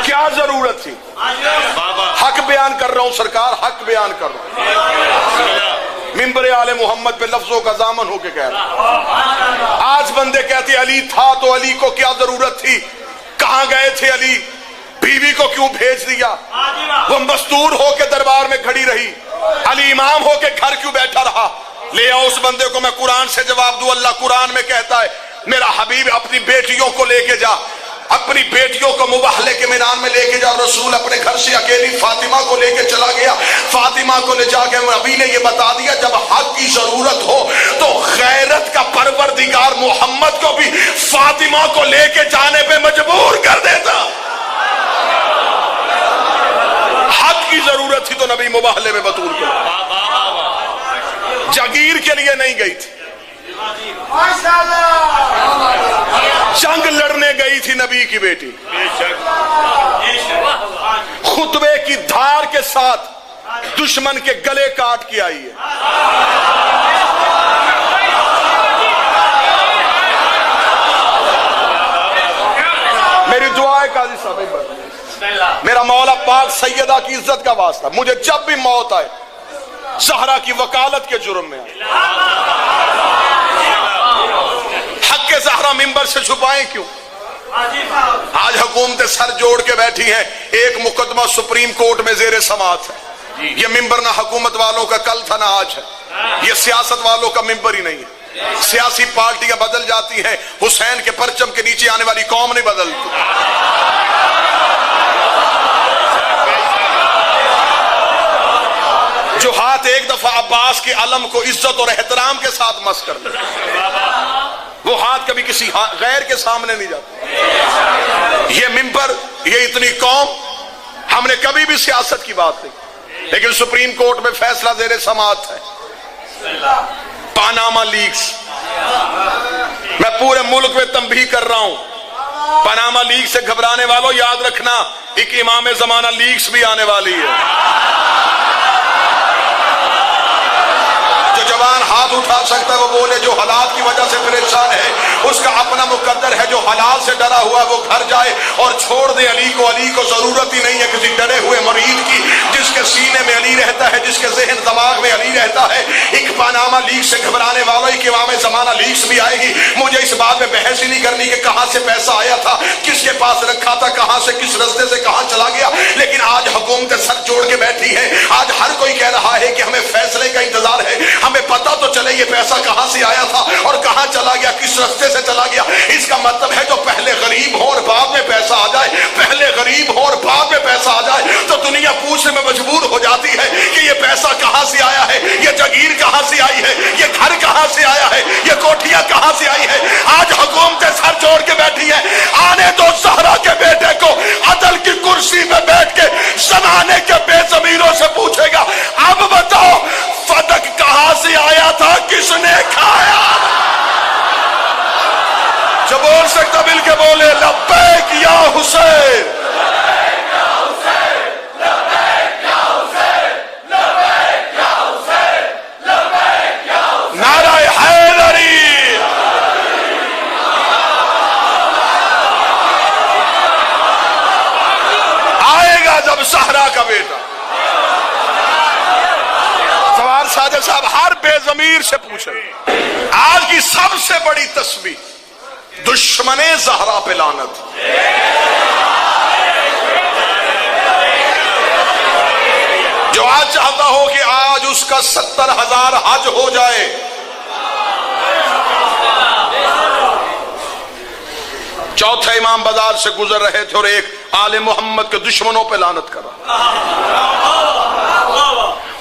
کیا ضرورت تھی؟ حق بیان کر رہا ہوں سرکار، حق بیان کر رہا ہوں، ممبر آل محمد پہ لفظوں کا ضامن ہو کے کہہ رہا ہوں۔ آج بندے کہتے علی تھا تو علی کو کیا ضرورت تھی؟ کہاں گئے تھے علی؟ بیوی کو کیوں بھیج دیا؟ وہ مستور ہو کے دربار میں کھڑی رہی، علی امام ہو کے گھر کیوں بیٹھا رہا؟ لے آؤ اس بندے کو، میں قرآن سے جواب دوں۔ اللہ قرآن میں کہتا ہے میرا حبیب اپنی بیٹیوں کو لے کے جا، اپنی بیٹیوں کو مباہلے کے میدان میں لے کے جا۔ رسول اپنے گھر سے اکیلی فاطمہ کو لے کے چلا گیا، فاطمہ کو لے جا کے نبی نے یہ بتا دیا جب حق کی ضرورت ہو تو غیرت کا پروردگار محمد کو بھی فاطمہ کو لے کے جانے پہ مجبور کر دیتا۔ حق کی ضرورت تھی تو نبی مباہلے میں بطول کو، جاگیر کے لیے نہیں گئی تھی، جنگ لڑنے گئی تھی نبی کی بیٹی، خطبے کی دھار کے ساتھ دشمن کے گلے کاٹ کے آئی ہے۔ میری دعا ہے قاضی صاحب، میرا مولا پاک سیدہ کی عزت کا واسطہ، مجھے جب بھی موت آئے زہرا کی وکالت کے جرم میں آئے، حق کے زہرا ممبر سے چھپائیں کیوں؟ آج حکومتیں سر جوڑ کے بیٹھی ہیں، ایک مقدمہ سپریم کورٹ میں زیر سماعت ہے۔ یہ ممبر نہ حکومت والوں کا کل تھا نہ آج ہے، یہ سیاست والوں کا ممبر ہی نہیں ہے۔ سیاسی پارٹیاں بدل جاتی ہیں، حسین کے پرچم کے نیچے آنے والی قوم نہیں بدلتی۔ جو ہاتھ ایک دفعہ عباس کے علم کو عزت اور احترام کے ساتھ مس کر دے، وہ ہاتھ کبھی کسی غیر کے سامنے نہیں جاتا۔ یہ ممبر، یہ اتنی قوم، ہم نے کبھی بھی سیاست کی بات نہیں، لیکن سپریم کورٹ میں فیصلہ زیر سماعت ہے، پاناما لیکس۔ میں پورے ملک میں تنبیہ کر رہا ہوں، پاناما لیک سے گھبرانے والوں یاد رکھنا ایک امام زمانہ لیکس بھی آنے والی ہے۔ جو جوان ہاتھ اٹھا سکتا ہے وہ بولے، جو حالات کی وجہ سے پریشان ہے اس کا اپنا مقدر ہے، جو حالات سے ڈرا ہوا ہے وہ گھر جائے اور چھوڑ دے علی کو۔ علی کو ضرورت ہی نہیں ہے کسی ڈرے ہوئے مرید کی، جس کے سینے میں علی رہتا ہے، جس کے ذہن دماغ میں علی رہتا ہے۔ ایک پاناما لیک سے گھبرانے والا ایک امام زمانہ لیکس بھی آئے گی۔ مجھے اس بات میں بحث ہی نہیں کرنی کہ کہاں سے پیسہ آیا تھا، کس کے پاس رکھا تھا، کہاں سے کس رستے سے کہاں چلا گیا، لیکن آج حکومت سر جوڑ کے بیٹھی ہے۔ آج ہر کوئی کہہ رہا ہے کہ ہمیں فیصلے کا انتظار ہے، ہمیں پتہ تو چلے یہ پیسہ کہاں سے آیا تھا اور کہاں چلا گیا، کس رستے سے چلا گیا۔ اس کا مطلب ہے جو پہلے غریب ہو اور بعد میں پیسہ آ جائے، پہلے غریب ہو اور بعد میں پیسہ آ جائے تو دنیا پوچھنے میں مجبور ہو جاتی ہے کہ یہ پیسہ کہاں سے آیا ہے، یہ جاگیر کہاں سے آئی ہے، یہ گھر کہاں سے آیا ہے، یہ کوٹھیاں کہاں سے آئی ہے۔ آج حکومتیں سر جوڑ کے بیٹھی ہیں، آنے دو زہرا کے بیٹے کو، عدل کی کرسی میں بیٹھ کے زمانے کے بے ضمیروں سے پوچھے گا اب بتاؤ فتق کہاں سے آیا تھا، کس نے کھایا؟ جو بول سکتا مل کے بولے لبیک یا حسین، نعرہ حیدری۔ آئے گا جب زہرا کا بیٹا۔ سوال ساجد صاحب ہر بے ضمیر سے پوچھے، آج کی سب سے بڑی تسبیح دشمن زہرا پہ لعنت۔ جو آج چاہتا ہو کہ آج اس کا 70,000 حج ہو جائے، چوتھے امام بازار سے گزر رہے تھے اور ایک آل محمد کے دشمنوں پہ لعنت کرا،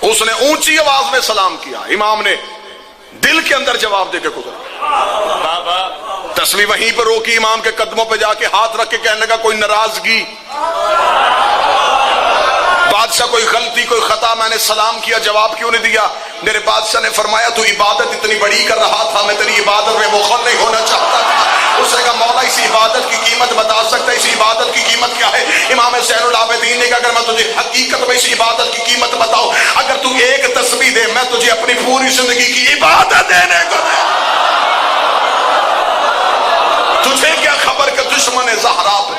اس نے اونچی آواز میں سلام کیا، امام نے دل کے اندر جواب دے کے گزرا۔ تسبیح وہیں پر روکی، امام کے قدموں پہ جا کے ہاتھ رکھ کے کہنے لگا کوئی ناراضگی، بادشاہ کوئی غلطی کوئی خطا، میں نے سلام کیا جواب کیوں نہیں دیا؟ میرے بادشاہ نے فرمایا تو عبادت اتنی بڑی کر رہا تھا، میں تیری عبادت میں مخل نہیں ہونا چاہتا تھا۔ اس نے کہا مولا اس عبادت کی قیمت بتا سکتا ہے، اس عبادت کی قیمت کیا ہے؟ امام زین العابدین نے کہا اگر میں تجھے حقیقت میں اس عبادت کی قیمت بتاؤں، اگر تو ایک تسبیح دے میں تجھے اپنی پوری زندگی کی عبادت دینے کو دے۔ تجھے کیا خبر کہ دشمن زہرا پہ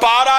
12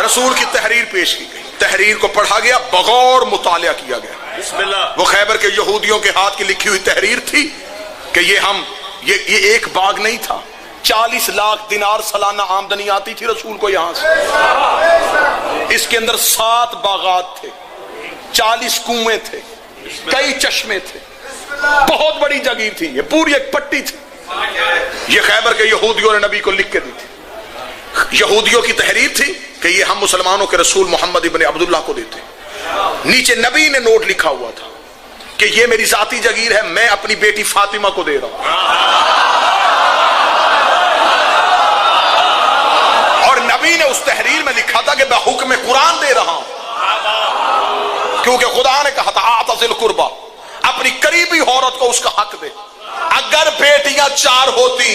رسول کی تحریر پیش کی گئی، تحریر کو پڑھا گیا، بغور مطالعہ کیا گیا۔ بسم اللہ۔ وہ خیبر کے یہودیوں کے ہاتھ کی لکھی ہوئی تحریر تھی کہ یہ ایک باغ نہیں تھا، 40 لاکھ دینار سالانہ آمدنی آتی تھی رسول کو یہاں سے۔ اس کے اندر 7 باغات تھے، 40 کنویں تھے، کئی چشمے تھے، بہت بڑی جگیر تھی، یہ پوری ایک پٹی تھی۔ یہ خیبر کے یہودیوں نے نبی کو لکھ کے دی تھی۔ یہودیوں کی تحریر تھی کہ یہ ہم مسلمانوں کے رسول محمد ابن عبداللہ کو دیتے۔ نیچے نبی نے نوٹ لکھا ہوا تھا کہ یہ میری ذاتی جگیر ہے، میں اپنی بیٹی فاطمہ کو دے رہا ہوں۔ اور نبی نے اس تحریر میں لکھا تھا کہ میں حکم قرآن دے رہا ہوں، کیونکہ خدا نے کہا تھا اعتزل قربا، اپنی قریبی عورت کو اس کا حق دے۔ اگر بیٹیاں 4 ہوتی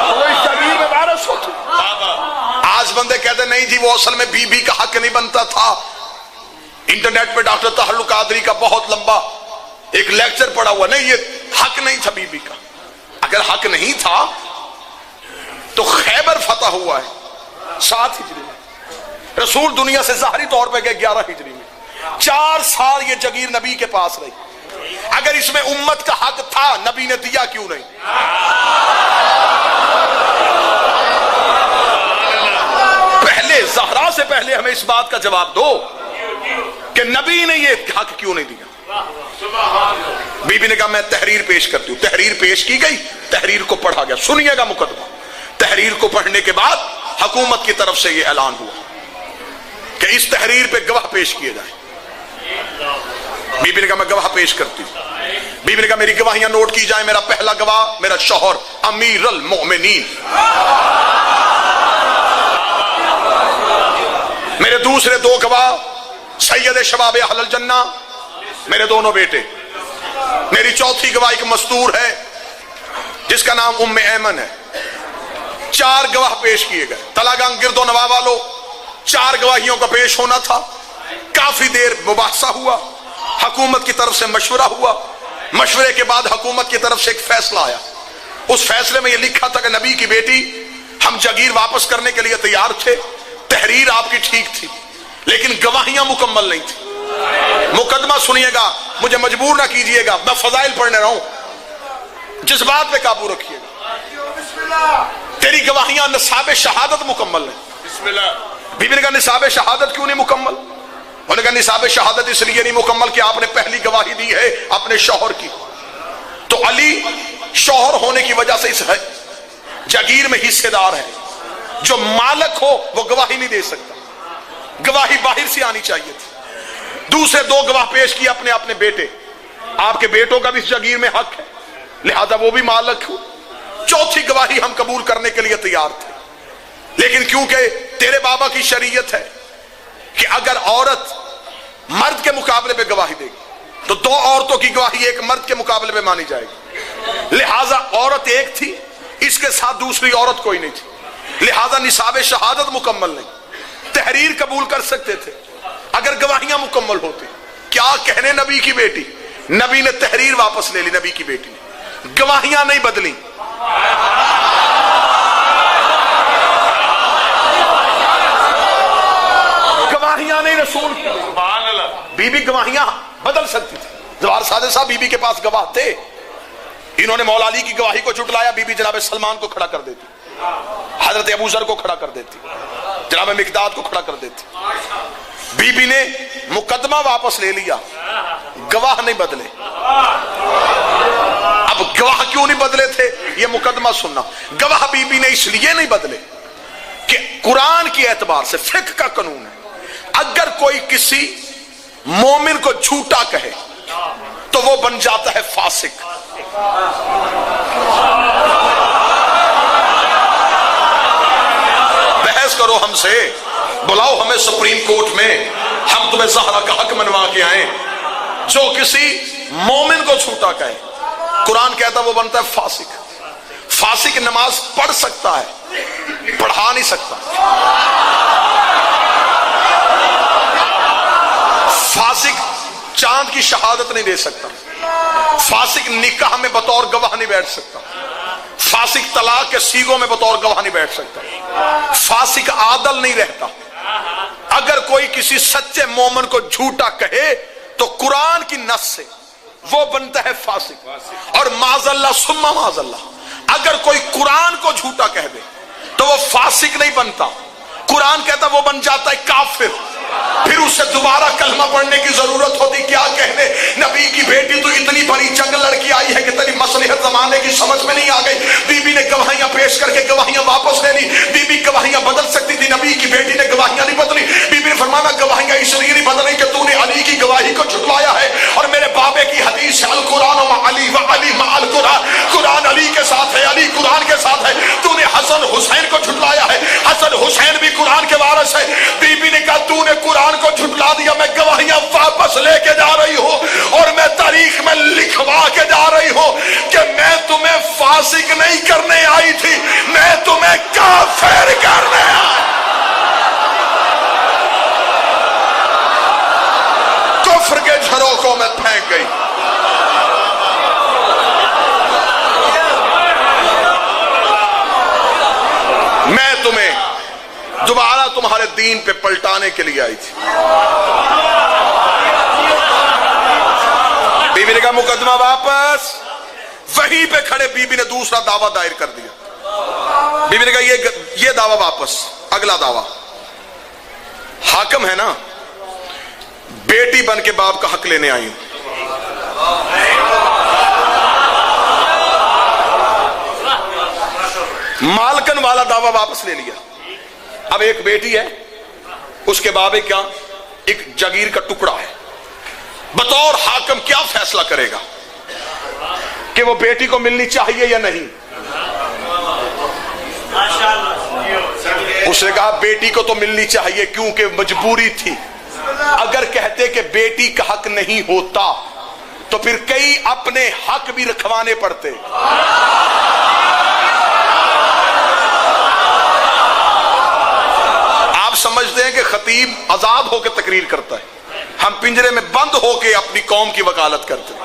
تو اس جگیر میں وارث ہوتی۔ آج بندے کہتے نہیں جی وہ اصل میں بی بی کا حق نہیں بنتا تھا۔ انٹرنیٹ پہ ڈاکٹر طاہر القادری کا بہت لمبا ایک لیکچر پڑا ہوا، نہیں یہ حق نہیں تھا بی بی کا۔ اگر حق نہیں تھا تو خیبر فتح ہوا ہے 7 ہجری میں، رسول دنیا سے ظاہری طور پہ گئے 11 ہجری میں، 4 سال یہ جگیر نبی کے پاس رہی۔ اگر اس میں امت کا حق تھا نبی نے دیا کیوں نہیں؟ پہلے زہرا سے پہلے ہمیں اس بات کا جواب دو کہ نبی نے یہ حق کیوں نہیں دیا؟ بی بی نے کہا میں تحریر پیش کرتی ہوں۔ تحریر پیش کی گئی، تحریر کو پڑھا گیا۔ سنیے گا مقدمہ۔ تحریر کو پڑھنے کے بعد حکومت کی طرف سے یہ اعلان ہوا کہ اس تحریر پہ گواہ پیش کیے جائیں۔ بی بی نے کہا میں گواہ پیش کرتی ہوں۔ بی بی نے کہا میری گواہیاں نوٹ کی جائیں۔ میرا پہلا گواہ میرا شوہر امیر المؤمنین، میرے دوسرے 2 گواہ سید شباب اہل الجنہ، میرے دونوں بیٹے۔ میری چوتھی گواہ ایک مستور ہے جس کا نام ام ایمن ہے۔ 4 گواہ پیش کیے گئے۔ تلاگنگ گرد و نواح والوں، 4 گواہیوں کا پیش ہونا تھا۔ کافی دیر مباحثہ ہوا، حکومت کی طرف سے مشورہ ہوا، مشورے کے بعد حکومت کی طرف سے ایک فیصلہ آیا۔ اس فیصلے میں یہ لکھا تھا کہ نبی کی بیٹی ہم جگیر واپس کرنے کے لیے تیار تھے، تحریر آپ کی ٹھیک تھی لیکن گواہیاں مکمل نہیں تھی۔ مقدمہ سنیے گا، مجھے مجبور نہ کیجئے گا، میں فضائل پڑھنے رہا ہوں، جذبات پہ قابو رکھیے گا۔ تیری گواہیاں نصاب شہادت مکمل نہیں۔ بسم اللہ۔ بی بی نے کہا نصاب شہادت کیوں نہیں مکمل؟ انہوں نے کہا نصاب شہادت اس لیے نہیں مکمل کہ آپ نے پہلی گواہی دی ہے اپنے شوہر کی، تو علی شوہر ہونے کی وجہ سے اس جگیر میں حصے دار ہے، جو مالک ہو وہ گواہی نہیں دے سکتا، گواہی باہر سے آنی چاہیے تھی۔ دوسرے 2 گواہ پیش کیے اپنے اپنے بیٹے، آپ کے بیٹوں کا بھی اس جگیر میں حق ہے لہذا وہ بھی مالک ہو۔ چوتھی گواہی ہم قبول کرنے کے لیے تیار تھے، لیکن کیونکہ تیرے بابا کی شریعت ہے کہ اگر عورت مرد کے مقابلے پہ گواہی دے گی تو 2 عورتوں کی گواہی ایک مرد کے مقابلے پہ مانی جائے گی، لہذا عورت ایک تھی، اس کے ساتھ دوسری عورت کوئی نہیں تھی، لہذا نصاب شہادت مکمل نہیں، تحریر قبول کر سکتے تھے اگر گواہیاں مکمل ہوتی۔ کیا کہنے نبی کی بیٹی، نبی نے تحریر واپس لے لی، نبی کی بیٹی نے گواہیاں نہیں بدلی۔ گواہیاں نہیں رسول کی، سبحان اللہ۔ بی بی گواہیاں بدل سکتی تھی۔ زوار صادق صاحب بی بی کے پاس گواہ تھے، انہوں نے مولا علی کی گواہی کو جھٹلایا، بی بی جناب سلمان کو کھڑا کر دیتی، حضرت ابو ذر کو کھڑا کر دیتی، جناب مقداد کو کھڑا کر دیتی۔ بی بی نے مقدمہ واپس لے لیا، گواہ نہیں بدلے۔ اب گواہ کیوں نہیں بدلے تھے یہ مقدمہ سننا۔ گواہ بی بی نے اس لیے نہیں بدلے کہ قرآن کی اعتبار سے فقہ کا قانون ہے، اگر کوئی کسی مومن کو جھوٹا کہے تو وہ بن جاتا ہے فاسق۔ بحث کرو ہم سے، بلاؤ ہمیں سپریم کورٹ میں، ہم تمہیں زہرا کا حق منوا کے آئیں۔ جو کسی مومن کو جھوٹا کہے قرآن کہتا ہے وہ بنتا ہے فاسق۔ فاسق نماز پڑھ سکتا ہے، پڑھا نہیں سکتا۔ فاسق چاند کی شہادت نہیں دے سکتا، فاسق نکاح میں بطور گواہ نہیں بیٹھ سکتا، فاسق طلاق کے سیغوں میں بطور گواہ نہیں بیٹھ سکتا، فاسق عادل نہیں رہتا۔ اگر کوئی کسی سچے مومن کو جھوٹا کہے تو قرآن کی نص سے وہ بنتا ہے فاسق، اور معاذ اللہ ثم معاذ اللہ اگر کوئی قرآن کو جھوٹا کہہ دے تو وہ فاسق نہیں بنتا، قرآن کہتا وہ بن جاتا ہے کافر۔ پھر اسے دوبارہ کلمہ پڑھنے کی ضرورت ہوتی، کیا کہنے، نبی کی بیٹی تو اتنی بڑی جنگ لڑکی آئی ہے کہ تیری مصلحت زمانے کی سمجھ میں نہیں آ گئی، بی بی نے گواہیاں پیش کر کے گواہیاں واپس لے لی، بی بی گواہیاں بدل سکتی تھی، نبی کی بیٹی نے گواہیاں نہیں بدلی، بی بی نے فرمایا گواہیاں اس لیے نہیں بدلی کہ تو نے علی کی گواہی کو جھٹلایا ہے، اور میرے بابے کی حدیث ہے القرآن مع علی و علی مع القرآن، قرآن علی کے ساتھ ہے، علی قرآن کے ساتھ ہے، تو نے حسن حسین کو جھٹلایا ہے، حسن حسین بھی قرآن کے وارث ہے۔ بی بی نے کہا تو نے قرآن کو جھٹلا دیا، میں گواہیاں واپس لے کے جا رہی ہوں اور میں تاریخ میں لکھوا کے جا رہی ہوں کہ میں تمہیں فاسق نہیں کرنے آئی تھی، میں تمہیں کافر کرنے آئی۔ کفر کے جھروکوں میں پھینک گئی۔ میں تمہیں دوبارہ تمہارے دین پہ پلٹانے کے لیے آئی تھی۔ بی بی نے کہا مقدمہ واپس، وہیں پہ کھڑے بی بی نے دوسرا دعویٰ دائر کر دیا۔ بی بی نے کہا یہ دعویٰ واپس، اگلا دعویٰ، حاکم ہے نا، بیٹی بن کے باپ کا حق لینے آئی ہوں۔ مالکن والا دعویٰ واپس لے لیا۔ اب ایک بیٹی ہے، اس کے بابے کیا ایک جگیر کا ٹکڑا ہے، بطور حاکم کیا فیصلہ کرے گا کہ وہ بیٹی کو ملنی چاہیے یا نہیں؟ اس نے کہا بیٹی کو تو ملنی چاہیے کیونکہ مجبوری تھی۔ اگر کہتے کہ بیٹی کا حق نہیں ہوتا تو پھر کئی اپنے حق بھی رکھوانے پڑتے۔ سمجھتے ہیں کہ خطیب آزاد ہو کے تقریر کرتا ہے، ہم پنجرے میں بند ہو کے اپنی قوم کی وکالت کرتے ہیں۔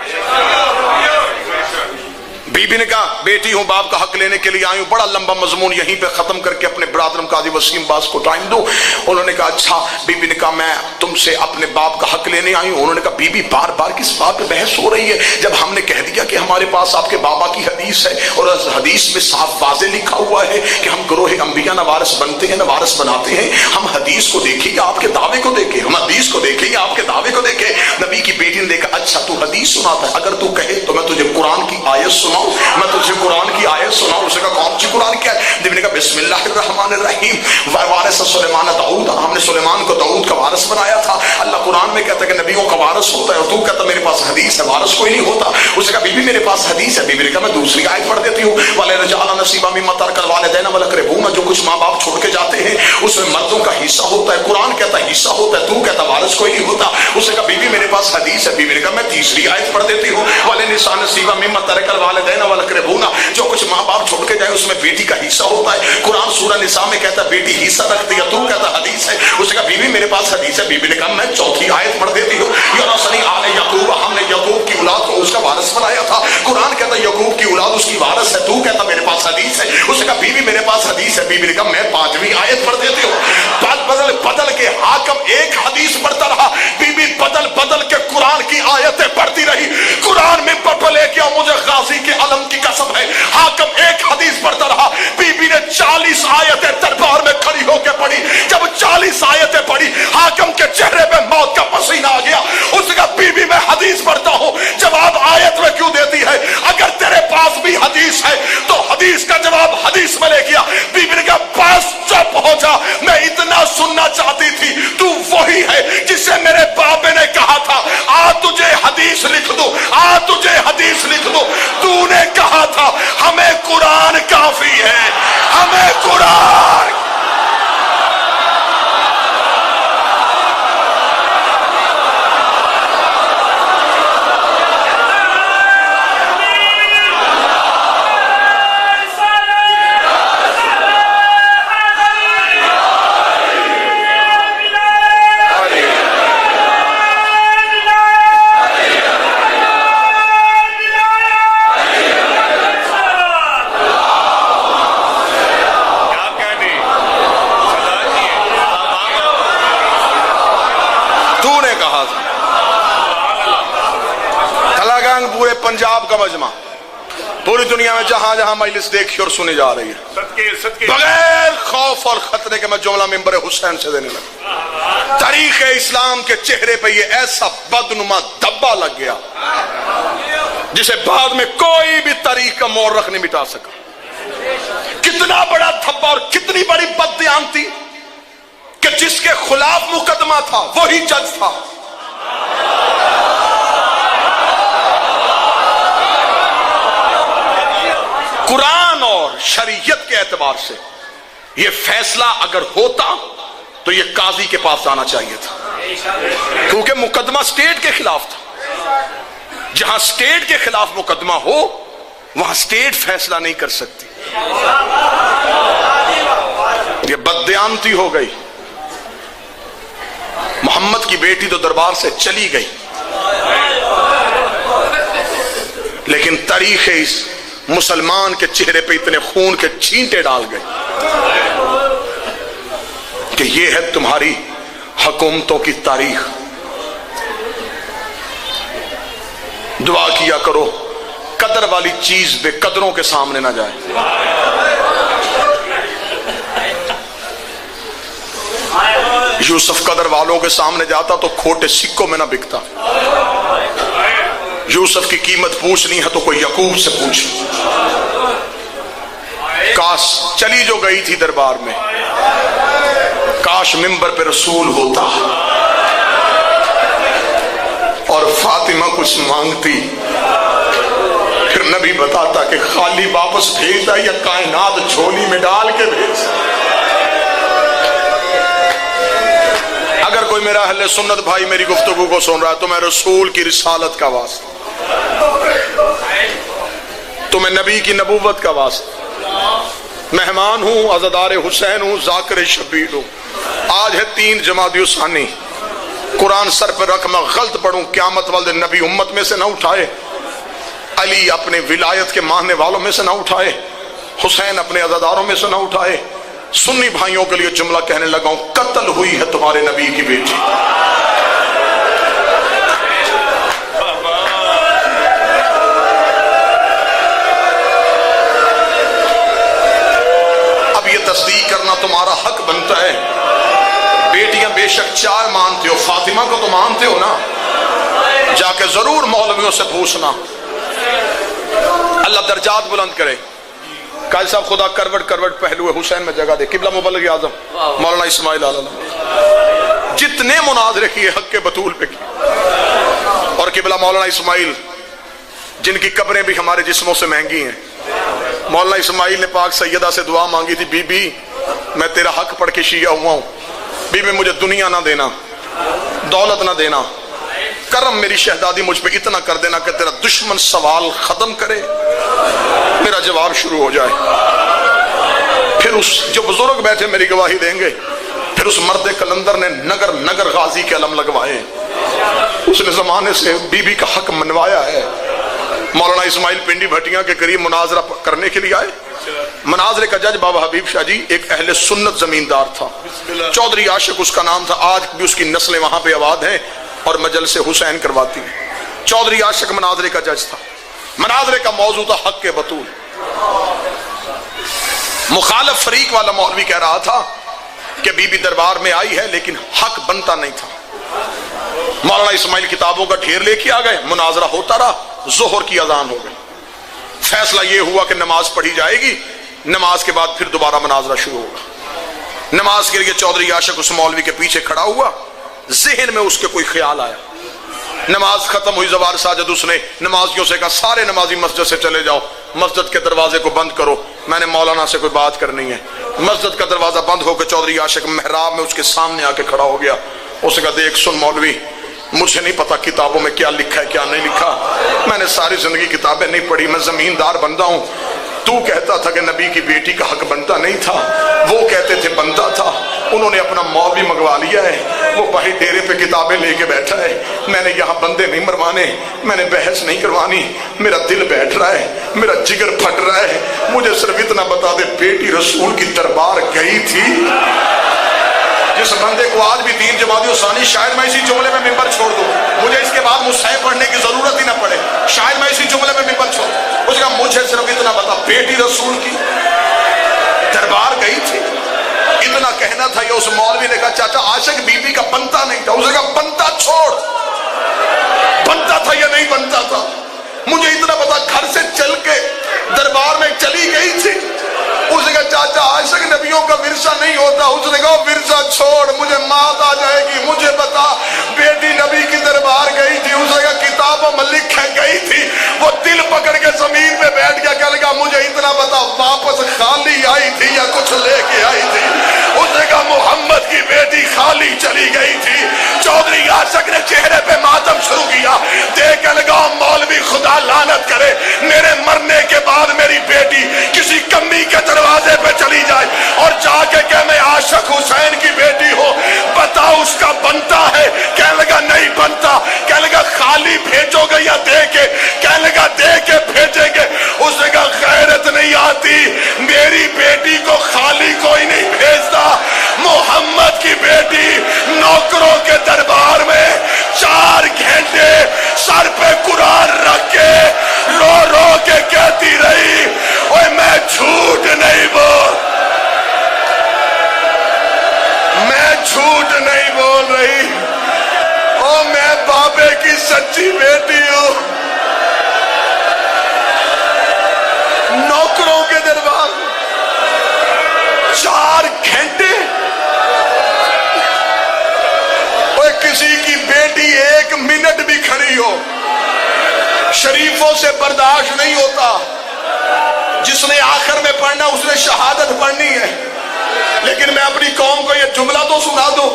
بی بی نے کہا بیٹی ہوں، باپ کا حق لینے کے لیے آئی ہوں۔ بڑا لمبا مضمون یہیں پہ ختم کر کے اپنے برادرم قاضی وسیم باز کو ٹائم دو۔ انہوں نے کہا اچھا۔ بی بی نے کہا میں تم سے اپنے باپ کا حق لینے آئی ہوں۔ انہوں نے کہا بی بی بار بار کس بات پہ بحث ہو رہی ہے؟ جب ہم نے کہہ دیا کہ ہمارے پاس آپ کے بابا کی حدیث ہے اور حدیث میں صاف واضح لکھا ہوا ہے کہ ہم گروہ انبیاء نہ وارث بنتے ہیں نہ وارث بناتے ہیں، ہم حدیث کو دیکھیں یا آپ کے دعوے کو دیکھیں، ہم حدیث کو دیکھیں یا آپ کے دعوے کو دیکھیں۔ نبی کی بیٹی نے دیکھا اچھا تو حدیث سناتا ہے، اگر تو کہے تو میں تجھے قرآن کی آیت سناؤں، میں تجھے قرآن کی آیت سناؤں۔ اس نے کہا کون سی قرآن کی آیت؟ نبی نے کہا بسم اللہ الرحمن الرحیم، وارث سلیمان داؤد، ہم نے سلیمان کو داؤد کا وارث بنایا تھا۔ اللہ قرآن میں کہتا ہے کہ نبیوں کا وارث ہوتا ہے اور تو کہتا میرے پاس حدیث ہے وارث کوئی نہیں ہوتا۔ اس نے کہا بی بی میرے پاس حدیث ہے۔ بی بی نے کہا میں دوسری آیت پڑھ دیتی ہوں، وَلِلرِّجَالِ نَصِیبٌ مِّمَّا تَرَكَ الْوَالِدَيْنُ وَالْأَقْرَبُونَ، جو کچھ ماں باپ چھوڑ کے جاتے ہیں اس میں مردوں کا حصہ ہوتا ہے۔ قرآن کہتا ہے حصہ ہوتا ہے، تو کہتا وارث کوئی نہیں ہوتا۔ اس نے کہا بی بی میرے پاس حدیث ہے۔ بی بی نے کہا میں تیسری آیت پڑھ دیتی ہوں، وَلِلنِّسَاءِ نَصِیبٌ مِّمَّا تَرَكَ الْوَالِدَيْنُ وَالْأَقْرَبُونَ، جو کچھ ماں باپ چھوڑ کے جائے اس میں بیٹی کا حصہ ہوتا ہے۔ قرآن سورہ نساء میں کہتا ہے بیٹی حصہ رکھتی ہے، تو کہتا حدیث ہے۔ اس نے کہا بی بی میرے پاس حدیث ہے۔ بی بی نے کہا میں چوتھی آیت پڑھ دیتی ہوں، یونسنی آل یعقوب، ہم نے یعقوب کی اولاد کو اس کا وارث بنایا تھا۔ قرآن کہتا ہے یعقوب کی اولاد اس کی وارث ہے، تو کہتا میرے پاس حدیث ہے۔ اس نے کہا بی بی میرے پاس حدیث ہے۔ بی بی نے کہا میں پانچویں آیت پڑھ دیتی ہوں۔ بدل بدل کے حاکم ایک حدیث پڑھتا رہا، بی بی بدل بدل کے قرآن کی آیتیں پڑھتی رہی۔ قرآن میں پڑھ لے کے مجھے غازی کے علم کی قسم ہے، حاکم ایک حدیث پڑھتا رہا، بی بی نے 40 آیتیں دربار میں کھڑی ہو کے پڑھی۔ جب 40 آیتیں پڑھی حاکم کے چہرے پہ موت کا پسینہ آ گیا۔ اس نے کہا بی بی میں حدیث پڑھتا ہوں، جواب آیت میں کیوں دیتی ہے؟ اگر تیرے پاس بھی حدیث ہے تو حدیث کا جواب حدیث میں لے گیا۔ بی بی نے کہا بس چپ ہو جا، میں اتنا سننا چاہتی تھی، تو وہی ہے جسے میرے بابے نے کہا تھا آ تجھے حدیث لکھ دو، آ تجھے حدیث لکھ دو۔ تو نے کہا تھا ہمیں قرآن کافی ہے، ہمیں قرآن۔ پنجاب کا مجمع پوری دنیا میں جہاں جہاں مجلس دیکھی اور سنی جا رہی ہے، بغیر خوف اور خطرے کے میں جملہ ممبر حسین سے دینے لگا۔ تاریخ اسلام کے چہرے پہ یہ ایسا بدنما دھبا لگ گیا جسے بعد میں کوئی بھی تاریخ کا مورخ نہیں مٹا سکا۔ کتنا بڑا دھبا اور کتنی بڑی بددیانتی کہ جس کے خلاف مقدمہ تھا وہی جج تھا۔ قرآن اور شریعت کے اعتبار سے یہ فیصلہ اگر ہوتا تو یہ قاضی کے پاس آنا چاہیے تھا، کیونکہ مقدمہ سٹیٹ کے خلاف تھا۔ جہاں سٹیٹ کے خلاف مقدمہ ہو وہاں سٹیٹ فیصلہ نہیں کر سکتی۔ یہ بددیانتی ہو گئی۔ محمد کی بیٹی تو دربار سے چلی گئی، لیکن تاریخ اس مسلمان کے چہرے پہ اتنے خون کے چھینٹے ڈال گئے کہ یہ ہے تمہاری حکومتوں کی تاریخ۔ دعا کیا کرو قدر والی چیز بے قدروں کے سامنے نہ جائے۔ یوسف قدر والوں کے سامنے جاتا تو کھوٹے سکوں میں نہ بکتا۔ یوسف کی قیمت پوچھنی ہے تو کوئی یعقوب سے پوچھ۔ کاش چلی جو گئی تھی دربار میں، کاش منبر پہ رسول ہوتا اور فاطمہ کچھ مانگتی، پھر نبی بتاتا کہ خالی واپس بھیجتا یا کائنات جھولی میں ڈال کے بھیجتا۔ اگر کوئی میرا اہل سنت بھائی میری گفتگو کو سن رہا ہے تو میں رسول کی رسالت کا واسطہ، تو میں نبی کی نبوت کا واسطہ، مہمان ہوں، عزادار حسین ہوں، ذاکر شبیر ہوں۔ آج ہے 3 جمادی الثانی، قرآن سر پر رکھ میں غلط پڑھوں، قیامت والے نبی امت میں سے نہ اٹھائے، علی اپنے ولایت کے ماننے والوں میں سے نہ اٹھائے، حسین اپنے عزاداروں میں سے نہ اٹھائے۔ سنی بھائیوں کے لیے جملہ کہنے لگا ہوں، قتل ہوئی ہے تمہارے نبی کی بیٹی۔ اب یہ تصدیق کرنا تمہارا حق بنتا ہے۔ بیٹیاں بے شک 4 مانتے ہو، فاطمہ کو تو مانتے ہو نا، جا کے ضرور مولویوں سے پوچھنا۔ اللہ درجات بلند کرے۔ قائد صاحب خدا کروٹ پہلو حسین میں جگہ دے۔ قبلہ مبلغ اعظم مولانا اسماعیل علیہ جتنے مناظرے کیے حق کے بطول پہ کیے، اور قبلہ مولانا اسماعیل جن کی قبریں بھی ہمارے جسموں سے مہنگی ہیں، مولانا اسماعیل نے پاک سیدہ سے دعا مانگی تھی، بی بی میں تیرا حق پڑھ کے شیعہ ہوا ہوں، بی بی مجھے دنیا نہ دینا، دولت نہ دینا، کرم میری شہزادی مجھ پہ اتنا کر دینا کہ تیرا دشمن سوال ختم کرے، میرا جواب شروع ہو جائے۔ پھر اس جو بزرگ بیٹھے میری گواہی دیں گے، پھر اس مرد کلندر نے نگر نگر غازی کے علم لگوائے، اس نے زمانے سے بی بی کا حق منوایا ہے۔ مولانا اسماعیل پنڈی بھٹیاں کے قریب مناظرہ کرنے کے لیے آئے۔ مناظرے کا جج بابا حبیب شاہ جی ایک اہل سنت زمیندار تھا، چودھری عاشق اس کا نام تھا، آج بھی اس کی نسلیں وہاں پہ آباد ہیں اور مجلس حسین کرواتی ہیں۔ چودھری عاشق مناظرے کا جج تھا۔ مناظرے کا موضوع تھا حق کے بطول۔ مخالف فریق والا مولوی کہہ رہا تھا کہ بی بی دربار میں آئی ہے لیکن حق بنتا نہیں تھا۔ مولانا اسماعیل کتابوں کا ڈھیر لے کے آ گئے، مناظرہ ہوتا رہا، ظہر کی اذان ہو گئی۔ فیصلہ یہ ہوا کہ نماز پڑھی جائے گی، نماز کے بعد پھر دوبارہ مناظرہ شروع ہوگا۔ نماز کے لیے چودھری عاشق اس مولوی کے پیچھے کھڑا ہوا، ذہن میں اس کے کوئی خیال آیا۔ نماز ختم ہوئی، زوار ساجد اس نے نمازیوں سے کہا سارے نمازی مسجد سے چلے جاؤ، مسجد کے دروازے کو بند کرو، میں نے مولانا سے کوئی بات کرنی ہے۔ مسجد کا دروازہ بند ہو کے چودھری عاشق محراب میں اس کے سامنے آ کے کھڑا ہو گیا۔ اس نے کہا دیکھ سن مولوی، مجھے نہیں پتا کتابوں میں کیا لکھا ہے کیا نہیں لکھا، میں نے ساری زندگی کتابیں نہیں پڑھی، میں زمیندار بندہ ہوں، تو کہتا تھا کہ نبی کی بیٹی کا حق بنتا نہیں تھا، وہ کہتے تھے بنتا تھا، انہوں نے اپنا مولوی منگوا لیا ہے، وہ باہر ڈیرے پہ کتابیں لے کے بیٹھا ہے، میں نے یہاں بندے نہیں مروانے، میں نے بحث نہیں کروانی، میرا دل بیٹھ رہا ہے، میرا جگر پھٹ رہا ہے، مجھے صرف اتنا بتا دے بیٹی رسول کی دربار گئی تھی جس بندے کو آج بھی تین جمادی ثانی شاید میں اسی جملے میں ممبر چھوڑ دوں، مجھے اس کے بعد مصحف پڑھنے کی ضرورت ہی نہ پڑے، شاید میں اسی جملے میں ممبر چھوڑ دوں۔ اس نے کہا مجھے صرف اتنا بتا، بیٹی رسول کی دربار گئی تھی، اتنا کہنا تھا۔ یہ اس مولوی نے کہا چاچا عاشق بی بی کا بنتا نہیں تھا۔ اس نے کہا بنتا چھوڑ، بنتا تھا یا نہیں بنتا تھا، مجھے اتنا پتا گھر سے چل کے دربار میں چلی گئی تھی۔ اس نے کہا چاچا عاشق نبیوں کا ورثہ نہیں ہوتا۔ اس نے کہا ورثہ چھوڑ، مجھے مات آ جائے گی، مجھے بتا بیٹی نبی کی دربار گئی تھی۔ اس نے کہا کتابوں میں لکھے گئی تھی، وہ دل پکڑ کے زمین پہ بیٹھ گیا، کہنے لگا مجھے اتنا بتا واپس خالی آئی تھی یا کچھ لے کے آئی تھی۔ اس نے کہا محمد کی بیٹی خالی چلی گئی تھی۔ چودھری عاشق نے چہرے پہ ماتم شروع کیا، دیکھ کے لگا مولوی خدا لعنت کرے، میرے مرنے کے بعد میری بیٹی کسی کمی کے دروازے پہ چلی جائے اور جا کے کہ میں عاشق حسین کی بیٹی ہو، بتا اس کا بنتا ہے؟ کہنے لگا نہیں بنتا۔ کہنے لگا خالی بھیجو گے یا دے کے؟ کہنے لگا دے کے بھیجیں گے۔ اس نے کہا غیرت نہیں آتی، میری بیٹی کو خالی کوئی نہیں بھیجتا۔ محمد کی بیٹی نوکروں کے دربار میں 4 گھنٹے سر پہ قرآن رکھ کے رو رو کے کہتی رہی اوے میں جھوٹ نہیں بول، میں جھوٹ نہیں بول رہی، او میں بابے کی سچی بیٹی ہوں۔ نوکروں کے دربار 4 گھنٹے، اوے کسی کی بیٹی 1 منٹ بھی کھڑی ہو شریفوں سے برداشت نہیں ہوتا۔ جس نے آخر میں پڑھنا اس نے شہادت پڑھنی ہے، لیکن میں اپنی قوم کو یہ جملہ تو سنا دوں،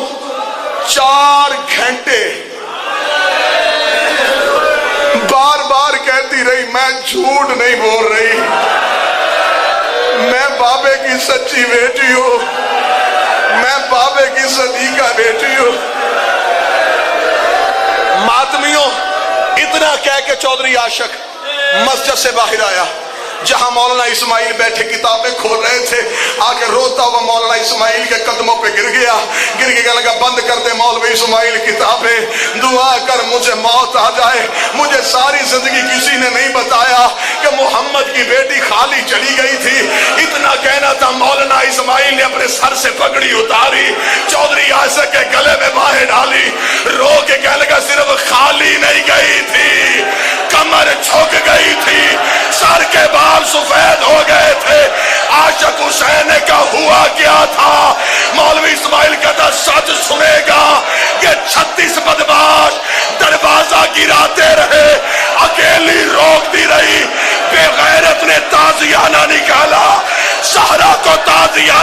4 گھنٹے بار بار کہتی رہی میں جھوٹ نہیں بول رہی، میں بابے کی سچی بیٹی ہوں، میں بابے کی صدیقہ بیٹی ہوں۔ ماتمیوں اتنا کہہ کے چودھری عاشق مسجد سے باہر آیا، جہاں مولانا اسماعیل بیٹھے کتابیں کھول رہے تھے، آ کے روتا ہوا مولانا اسماعیل کے قدموں پہ گر گیا، گر کے کہنے لگا بند کر دے مولوی اسماعیل کتابیں، دعا کر مجھے موت آ جائے۔ مجھے ساری زندگی کسی نے نہیں بتایا کہ محمد کی بیٹی خالی چلی گئی تھی۔ اتنا کہنا تھا، مولانا اسماعیل نے اپنے سر سے پگڑی اتاری، چودھری عاشق کے گلے میں باہیں ڈالی، رو کے کہنے لگا صرف خالی نہیں گئی تھی، کمر جھک گئی تھی، سر کے بال سفید ہو گئے تھے۔ عاشق حسین کا ہوا کیا تھا؟ مولوی اسماعیل کہتا سچ سنے گا کہ 36 بدماش دروازہ گراتے رہے، اکیلی روکتی رہی، بے غیرت نے تازیانہ نکالا، سہرا کو تازیہ